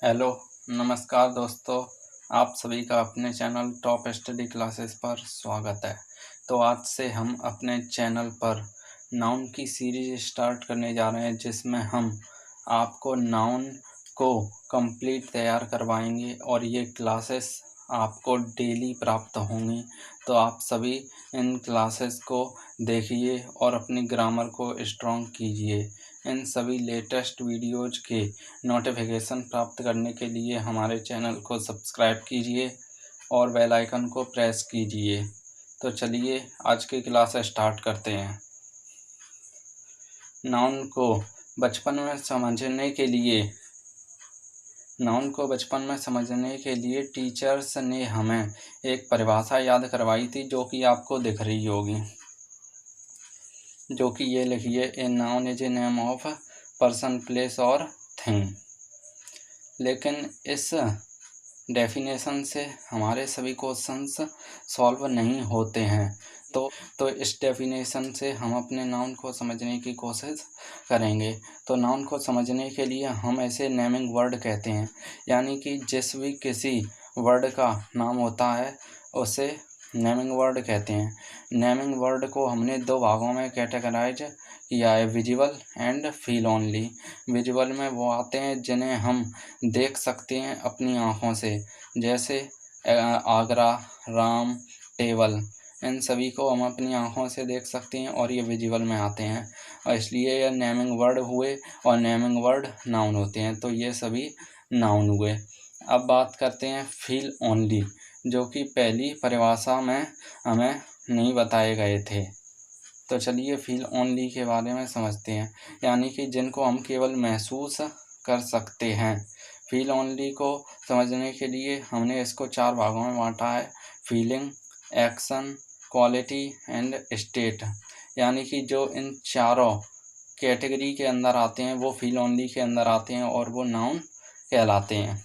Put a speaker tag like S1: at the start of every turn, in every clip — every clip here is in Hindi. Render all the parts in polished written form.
S1: हेलो, नमस्कार दोस्तों। आप सभी का अपने चैनल टॉप स्टडी क्लासेस पर स्वागत है। तो आज से हम अपने चैनल पर नाउन की सीरीज स्टार्ट करने जा रहे हैं, जिसमें हम आपको नाउन को कंप्लीट तैयार करवाएंगे और ये क्लासेस आपको डेली प्राप्त होंगी। तो आप सभी इन क्लासेस को देखिए और अपनी ग्रामर को स्ट्रॉन्ग कीजिए। इन सभी लेटेस्ट वीडियोज़ के नोटिफिकेशन प्राप्त करने के लिए हमारे चैनल को सब्सक्राइब कीजिए और बेल आइकन को प्रेस कीजिए। तो चलिए आज की क्लास स्टार्ट करते हैं। नाउन को बचपन में समझने के लिए टीचर्स ने हमें एक परिभाषा याद करवाई थी, जो कि आपको दिख रही होगी, जो कि ये लिखिए, a noun is a name of person, place और थिंग। लेकिन इस डेफिनेशन से हमारे सभी क्वेश्चंस सॉल्व नहीं होते हैं। तो इस डेफिनेशन से हम अपने नाउन को समझने की कोशिश करेंगे। तो नाउन को समझने के लिए हम ऐसे नेमिंग वर्ड कहते हैं, यानी कि जिस भी किसी वर्ड का नाम होता है उसे नेमिंग वर्ड कहते हैं। नेमिंग वर्ड को हमने दो भागों में कैटेगराइज किया है, visual and feel only. Visual में वो आते हैं जिन्हें हम देख सकते हैं अपनी आँखों से, जैसे आगरा, राम, टेबल। इन सभी को हम अपनी आँखों से देख सकते हैं और ये विजुअल में आते हैं, और इसलिए ये नेमिंग वर्ड हुए और नेमिंग वर्ड नाउन होते हैं। तो ये सभी नाउन हुए। अब बात करते हैं फील ओनली, जो कि पहली परिभाषा में हमें नहीं बताए गए थे। तो चलिए फील ओनली के बारे में समझते हैं, यानी कि जिनको हम केवल महसूस कर सकते हैं। फील ओनली को समझने के लिए हमने इसको चार भागों में बांटा है, feeling, action, quality and state. यानी कि जो इन चारों कैटेगरी के अंदर आते हैं वो फील ओनली के अंदर आते हैं और वो नाउन कहलाते हैं।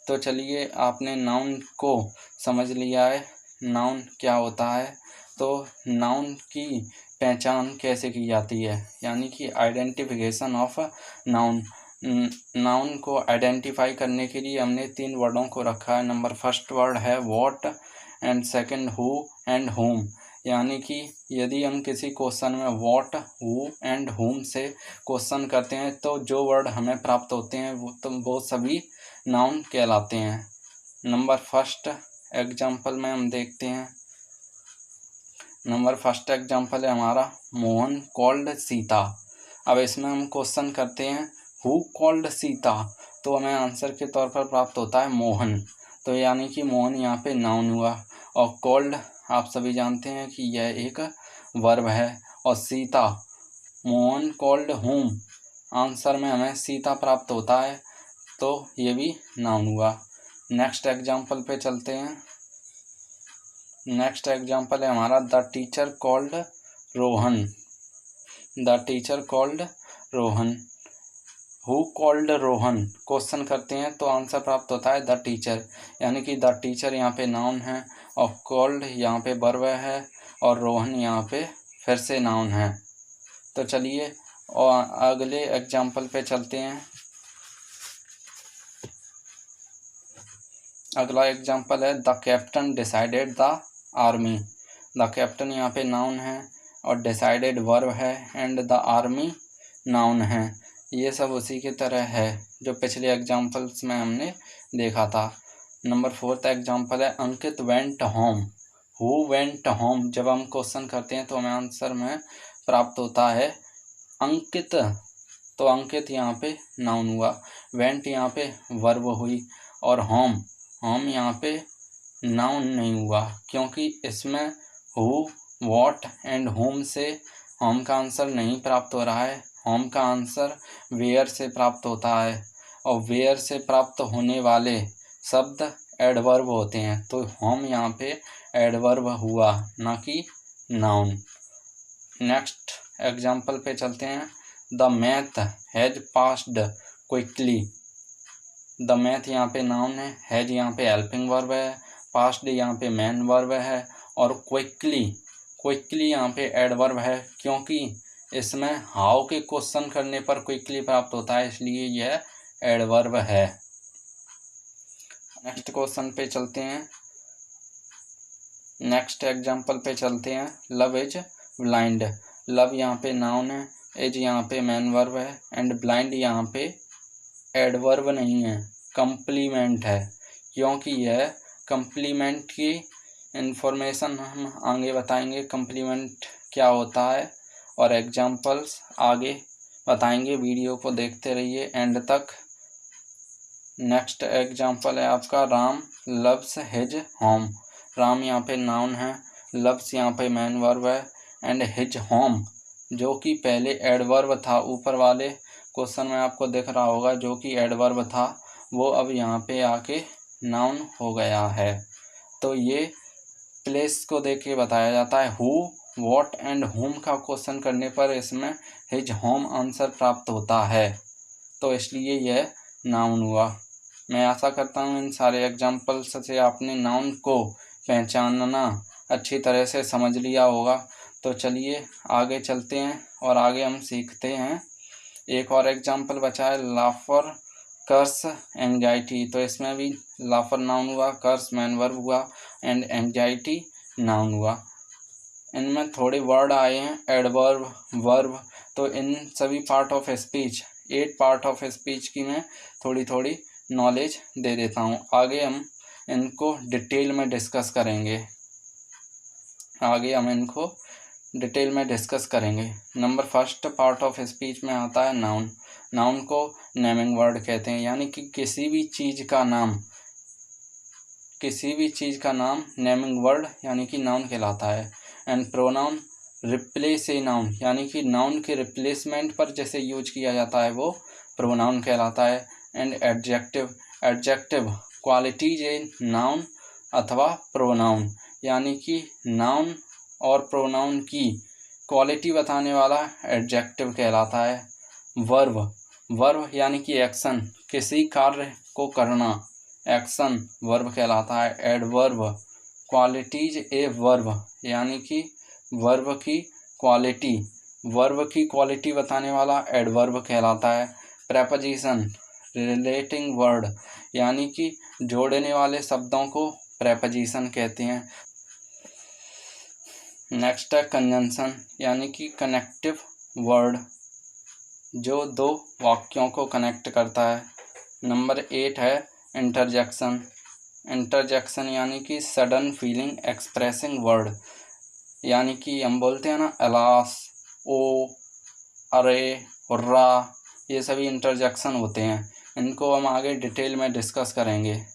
S1: तो चलिए, आपने नाउन को समझ लिया है, नाउन क्या होता है। तो नाउन की पहचान कैसे की जाती है, यानी कि आइडेंटिफिकेशन ऑफ नाउन। नाउन को आइडेंटिफाई करने के लिए हमने तीन वर्डों को रखा है। नंबर फर्स्ट वर्ड है what, and second who and home. यानी कि यदि हम किसी क्वेश्चन में व्हाट, हु एंड होम से क्वेश्चन करते हैं तो जो वर्ड हमें प्राप्त होते हैं वो सभी नाउन कहलाते हैं। नंबर फर्स्ट एग्जाम्पल में हम देखते हैं। नंबर फर्स्ट एग्जाम्पल है हमारा, मोहन कॉल्ड सीता। अब इसमें हम क्वेश्चन करते हैं हु कॉल्ड सीता, तो हमें आंसर के तौर पर प्राप्त होता है मोहन। तो यानी कि मोहन यहाँ पे नाउन हुआ, और कॉल्ड आप सभी जानते हैं कि यह एक वर्ब है, और Sita, Mohan called home, answer में हमें सीता प्राप्त होता है, तो ये भी नाउन हुआ। नेक्स्ट एग्जाम्पल पे चलते हैं। नेक्स्ट एग्जाम्पल है हमारा, the teacher called Rohan. The teacher called Rohan. Who called Rohan question करते हैं तो आंसर प्राप्त होता है द टीचर, यानी कि द टीचर यहाँ पे नाउन है, और कॉल्ड यहाँ पे वर्ब है, और रोहन यहाँ पे फिर से नाउन है। तो चलिए और अगले एग्जाम्पल पे चलते हैं। अगला एग्जाम्पल है, the captain decided the army. The captain यहाँ पे नाउन है और डिसाइडेड वर्ब है, एंड द आर्मी नाउन है। ये सब उसी की तरह है जो पिछले एग्जाम्पल्स में हमने देखा था। नंबर फोर्थ एग्जाम्पल है, Ankit went home. Who went home जब हम क्वेश्चन करते हैं तो हमें आंसर में प्राप्त होता है अंकित। तो अंकित यहाँ पे नाउन हुआ, वेंट यहाँ पे वर्ब हुई, और होम यहाँ पे नाउन नहीं हुआ, क्योंकि इसमें हु, व्हाट एंड होम से होम का आंसर नहीं प्राप्त हो रहा है। होम का आंसर वेयर से प्राप्त होता है, और वेयर से प्राप्त होने वाले शब्द एडवर्ब होते हैं। तो होम यहाँ पे एडवर्ब हुआ, ना कि नाउन। नेक्स्ट एग्जाम्पल पे चलते हैं। The math has passed quickly. The math यहाँ पे नाउन है, हैज यहाँ पे हेल्पिंग वर्ब है, पास्ड यहाँ पे मेन वर्ब है, और क्विकली यहाँ पे एडवर्ब है, क्योंकि इसमें हाउ के क्वेश्चन करने पर क्विकली प्राप्त होता है, इसलिए यह एडवर्ब है। नेक्स्ट क्वेश्चन पे चलते हैं, नेक्स्ट एग्जाम्पल पे चलते हैं। Love is blind. लव यहाँ पे नाउन है, इज यहाँ पे मैन वर्ब है, एंड ब्लाइंड यहाँ पे एडवर्ब नहीं है, कंप्लीमेंट है। क्योंकि यह कंप्लीमेंट की इंफॉर्मेशन हम आगे बताएंगे, कंप्लीमेंट क्या होता है, और एग्जाम्पल्स आगे बताएंगे। वीडियो को देखते रहिए एंड तक। नेक्स्ट एग्जाम्पल है आपका Ram loves his home. Ram यहाँ पे नाउन है, लव्स यहाँ पे मैन वर्ब है, एंड हिज होम जो कि पहले एडवर्ब था, ऊपर वाले क्वेश्चन में आपको दिख रहा होगा, जो कि एडवर्ब था वो अब यहाँ पे आके नाउन हो गया है। तो ये प्लेस को देख के बताया जाता है। हु, व्हाट एंड होम का क्वेश्चन करने पर इसमें हिज होम आंसर प्राप्त होता है, तो इसलिए यह नाउन हुआ। मैं आशा करता हूँ इन सारे एग्जाम्पल्स से आपने नाउन को पहचानना अच्छी तरह से समझ लिया होगा। तो चलिए आगे चलते हैं और आगे हम सीखते हैं। एक और एग्जाम्पल बचा है, लाफर कर्स एंजाइटी। तो इसमें भी लाफर नाउन हुआ, कर्स मैन वर्ब हुआ, एंड एंजाइटी नाउन हुआ। इनमें थोड़े वर्ड आए हैं एडवर्ब, वर्ब। तो इन सभी part of speech, 8 part of speech की मैं थोड़ी नॉलेज दे देता हूँ। आगे हम इनको डिटेल में डिस्कस करेंगे, number first part of speech में आता है नाउन। नाउन को नेमिंग वर्ड कहते हैं, यानी कि किसी भी चीज़ का नाम नेमिंग वर्ड यानी कि नाउन कहलाता है। And pronoun replace a noun, यानी कि नाउन के रिप्लेसमेंट पर जैसे यूज किया जाता है वो प्रोनाउन कहलाता है। And adjective qualities a noun अथवा प्रोनाउन, यानी कि नाउन और प्रोनाउन की क्वालिटी बताने वाला एडजेक्टिव कहलाता है। वर्ब यानी कि एक्शन, किसी कार्य को करना, एक्शन वर्ब कहलाता है। एडवर्ब क्वालिटीज ए वर्ब, यानी कि वर्ब की क्वालिटी बताने वाला एडवर्ब कहलाता है। प्रेपोजिशन रिलेटिंग वर्ड, यानी कि जोड़ने वाले शब्दों को प्रेपोजिशन कहते हैं। नेक्स्ट है कंजंक्शन, यानी कि कनेक्टिव वर्ड जो 2 वाक्यों को कनेक्ट करता है। नंबर 8 है इंटरजेक्शन यानी कि सडन फीलिंग एक्सप्रेसिंग वर्ड, यानी कि हम बोलते हैं ना अलास, ओ, अरे, हुर्रा, ये सभी इंटरजेक्शन होते हैं। इनको हम आगे डिटेल में डिस्कस करेंगे।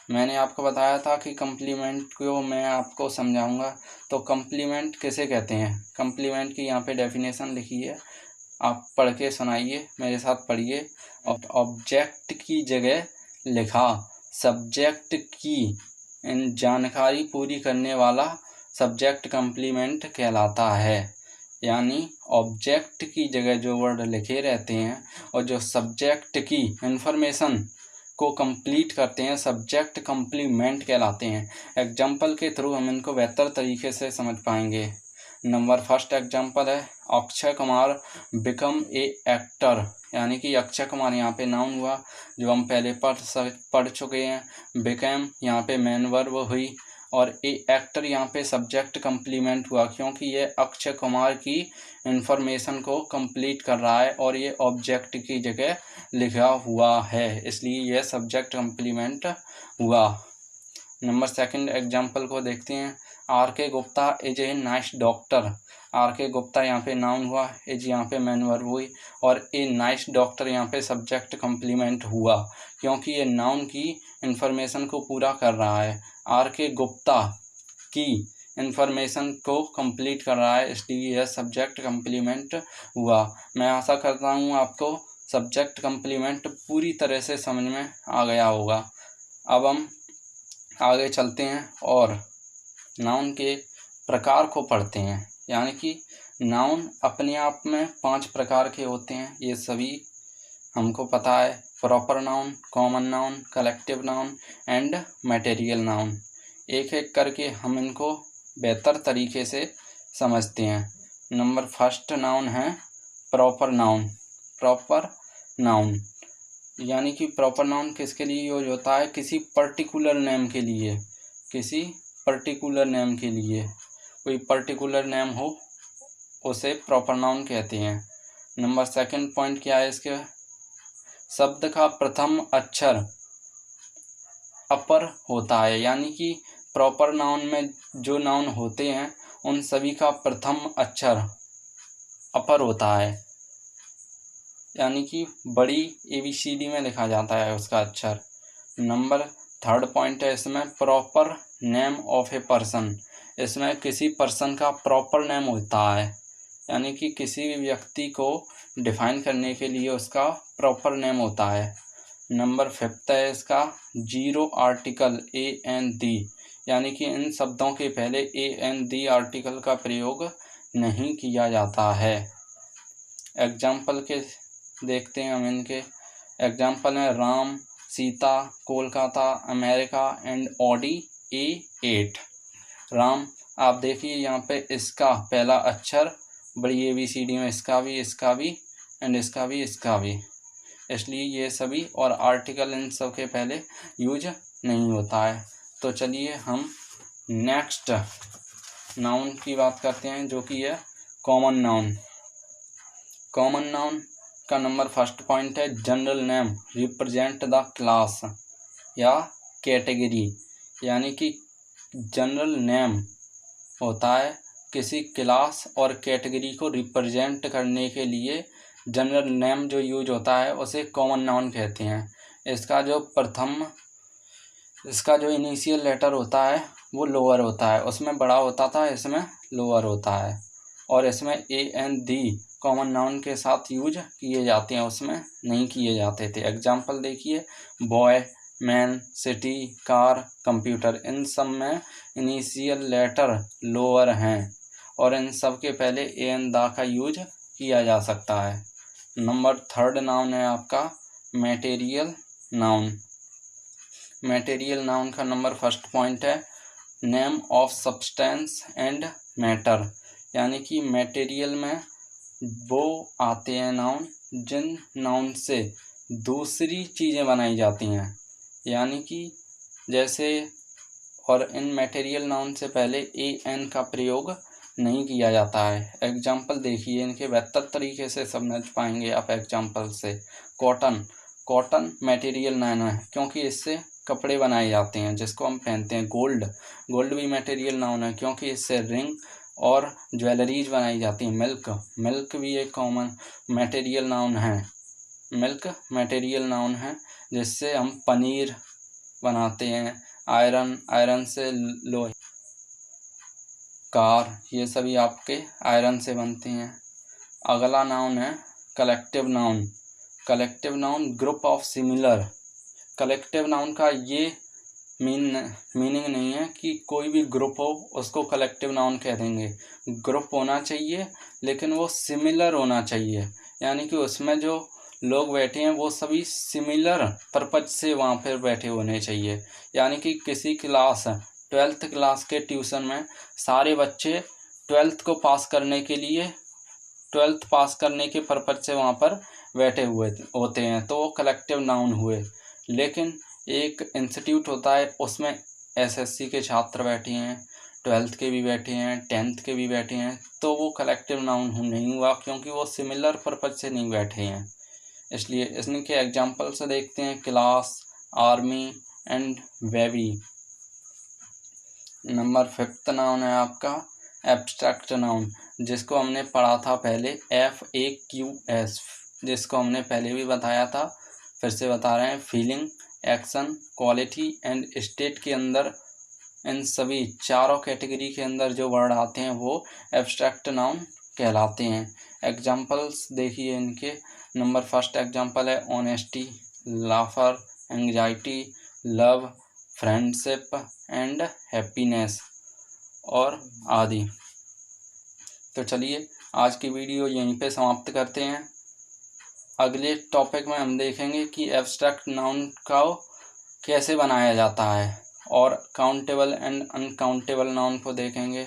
S1: मैंने आपको बताया था कि कम्प्लीमेंट को मैं आपको समझाऊंगा। तो कम्प्लीमेंट किसे कहते हैं? कम्प्लीमेंट की यहाँ पे डेफिनेशन लिखी है, आप पढ़ के सुनाइए, मेरे साथ पढ़िए। ऑब्जेक्ट की जगह लिखा सब्जेक्ट की जानकारी पूरी करने वाला सब्जेक्ट कम्प्लीमेंट कहलाता है। यानी ऑब्जेक्ट की जगह जो वर्ड लिखे रहते हैं और जो सब्जेक्ट की इंफॉर्मेशन को कंप्लीट करते हैं, सब्जेक्ट कम्प्लीमेंट कहलाते हैं। एग्जाम्पल के थ्रू हम इनको बेहतर तरीके से समझ पाएंगे। नंबर फर्स्ट एग्जाम्पल है Akshay Kumar become a actor, यानी कि अक्षय कुमार यहाँ पे नाउन हुआ जो हम पहले पढ़ चुके हैं। बिकम यहाँ पे मैन वर्ब हुई और ए एक्टर यहाँ पे सब्जेक्ट कम्प्लीमेंट हुआ, क्योंकि ये अक्षय कुमार की इंफॉर्मेशन को कंप्लीट कर रहा है और ये ऑब्जेक्ट की जगह लिखा हुआ है, इसलिए यह सब्जेक्ट कम्प्लीमेंट हुआ। नंबर सेकंड एग्जाम्पल को देखते हैं। R K Gupta is a nice doctor. R K Gupta यहाँ पे नाउन हुआ, इज यहाँ पे मैन वर्ब हुई और ए नाइस डॉक्टर यहाँ पे सब्जेक्ट कम्प्लीमेंट हुआ, क्योंकि ये नाउन की इंफॉर्मेशन को पूरा कर रहा है। आर के गुप्ता की इंफॉर्मेशन को कंप्लीट कर रहा है, इसलिए यह सब्जेक्ट कम्प्लीमेंट हुआ। मैं आशा करता हूँ आपको सब्जेक्ट कम्प्लीमेंट पूरी तरह से समझ में आ गया होगा। अब हम आगे चलते हैं और नाउन के प्रकार को पढ़ते हैं। यानी कि नाउन अपने आप में 5 प्रकार के होते हैं, ये सभी हमको पता है। Proper noun, common noun, collective noun and material noun. एक एक करके हम इनको बेहतर तरीके से समझते हैं। नंबर फर्स्ट नाउन है प्रॉपर नाउन। प्रॉपर नाउन यानी कि प्रॉपर नाउन किसके लिए यूज होता है? किसी पर्टिकुलर नेम के लिए, किसी पर्टिकुलर नेम के लिए, कोई पर्टिकुलर नेम हो उसे प्रॉपर नाउन कहते हैं। नंबर सेकंड पॉइंट क्या है इसके? शब्द का प्रथम अक्षर अपर होता है, यानी कि प्रॉपर नाउन में जो नाउन होते हैं उन सभी का प्रथम अक्षर अपर होता है, यानी कि बड़ी ABCD में लिखा जाता है उसका अक्षर। नंबर थर्ड पॉइंट है इसमें proper name of a person. इसमें किसी पर्सन का प्रॉपर नेम होता है, यानी कि किसी भी व्यक्ति को डिफाइन करने के लिए उसका प्रॉपर नेम होता है। नंबर फिफ्थ है इसका जीरो आर्टिकल AND, यानी कि इन शब्दों के पहले AND आर्टिकल का प्रयोग नहीं किया जाता है। एग्जाम्पल के देखते हैं हम इनके। एग्जाम्पल है Ram, Sita, Kolkata, America and Audi A8। Ram, आप देखिए यहाँ पे इसका पहला अक्षर बड़ी ABCD में इसका भी एंड इसका भी, इसलिए ये सभी और आर्टिकल इन सब के पहले यूज नहीं होता है। तो चलिए हम नेक्स्ट नाउन की बात करते हैं, जो कि है कॉमन नाउन। कॉमन नाउन का नंबर फर्स्ट पॉइंट है general name represent the class या कैटेगरी, यानी कि जनरल नेम होता है किसी क्लास और कैटेगरी को रिप्रेजेंट करने के लिए जनरल नेम जो यूज होता है उसे कॉमन नाउन कहते हैं। इसका जो इनिशियल लेटर होता है वो लोअर होता है, उसमें बड़ा होता था, इसमें लोअर होता है, और इसमें AND कॉमन नाउन के साथ यूज किए जाते हैं, उसमें नहीं किए जाते थे। एग्जाम्पल देखिए boy, man, city, car, computer, इन सब में इनिशियल लेटर लोअर हैं और इन सब के पहले AND का यूज किया जा सकता है। नंबर थर्ड नाउन है आपका मैटेरियल नाउन। मैटेरियल नाउन का नंबर फर्स्ट पॉइंट है name of substance and matter, यानी कि मैटेरियल में वो आते हैं नाउन जिन नाउन से दूसरी चीज़ें बनाई जाती हैं, यानी कि जैसे, और इन मैटेरियल नाउन से पहले AN का प्रयोग नहीं किया जाता है। एग्जाम्पल देखिए, इनके बेहतर तरीके से समझ पाएंगे आप एग्जाम्पल से। कॉटन मैटेरियल नाउन है क्योंकि इससे कपड़े बनाए जाते हैं जिसको हम पहनते हैं। गोल्ड भी मैटेरियल नाउन है क्योंकि इससे रिंग और ज्वेलरीज बनाई जाती हैं। मिल्क भी एक कॉमन मैटेरियल नाउन है। मिल्क मैटेरियल नाउन है जिससे हम पनीर बनाते हैं। आयरन से लोहे, कार, ये सभी आपके आयरन से बनते हैं। अगला नाउन है collective noun group of similar. Collective noun का ये मीनिंग नहीं है कि कोई भी ग्रुप हो उसको कलेक्टिव नाउन कह देंगे। ग्रुप होना चाहिए लेकिन वो सिमिलर होना चाहिए, यानी कि उसमें जो लोग बैठे हैं वो सभी सिमिलर पर्पज से वहाँ पर बैठे होने चाहिए। यानी कि किसी क्लास 12th क्लास के ट्यूशन में सारे बच्चे 12th को पास करने के लिए 12th पास करने के पर्पज से वहाँ पर बैठे हुए होते हैं, तो वो कलेक्टिव नाउन हुए। लेकिन एक इंस्टीट्यूट होता है उसमें SSC के छात्र बैठे हैं, 12th के भी बैठे हैं, 10th के भी बैठे हैं, तो वो कलेक्टिव नाउन नहीं हुआ क्योंकि वो सिमिलर पर्पज से नहीं बैठे हैं। इसलिए इनके एग्जाम्पल से देखते हैं class, army and baby. Number fifth noun है आपका एब्स्ट्रैक्ट नाउन, जिसको हमने पढ़ा था पहले FAQS, जिसको हमने पहले भी बताया था, फिर से बता रहे हैं। Feeling, action, quality and state के अंदर इन सभी चारों कैटेगरी के अंदर जो वर्ड आते हैं वो एब्स्ट्रैक्ट नाउन कहलाते हैं। एग्जाम्पल्स देखिए इनके। नंबर फर्स्ट एग्जाम्पल है honesty, लाफर, anxiety, love, friendship and happiness और आदि। तो चलिए आज की वीडियो यहीं पे समाप्त करते हैं। अगले टॉपिक में हम देखेंगे कि एब्स्ट्रैक्ट नाउन को कैसे बनाया जाता है और काउंटेबल एंड अनकाउंटेबल नाउन को देखेंगे।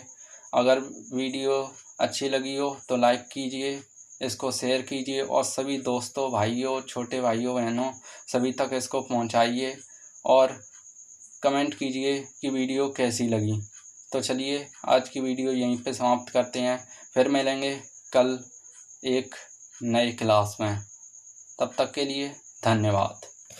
S1: अगर वीडियो अच्छी लगी हो तो लाइक कीजिए, इसको शेयर कीजिए और सभी दोस्तों, भाइयों, छोटे भाइयों, बहनों सभी तक इसको पहुंचाइए और कमेंट कीजिए कि वीडियो कैसी लगी। तो चलिए आज की वीडियो यहीं पे समाप्त करते हैं, फिर मिलेंगे कल एक नए क्लास में। तब तक के लिए धन्यवाद।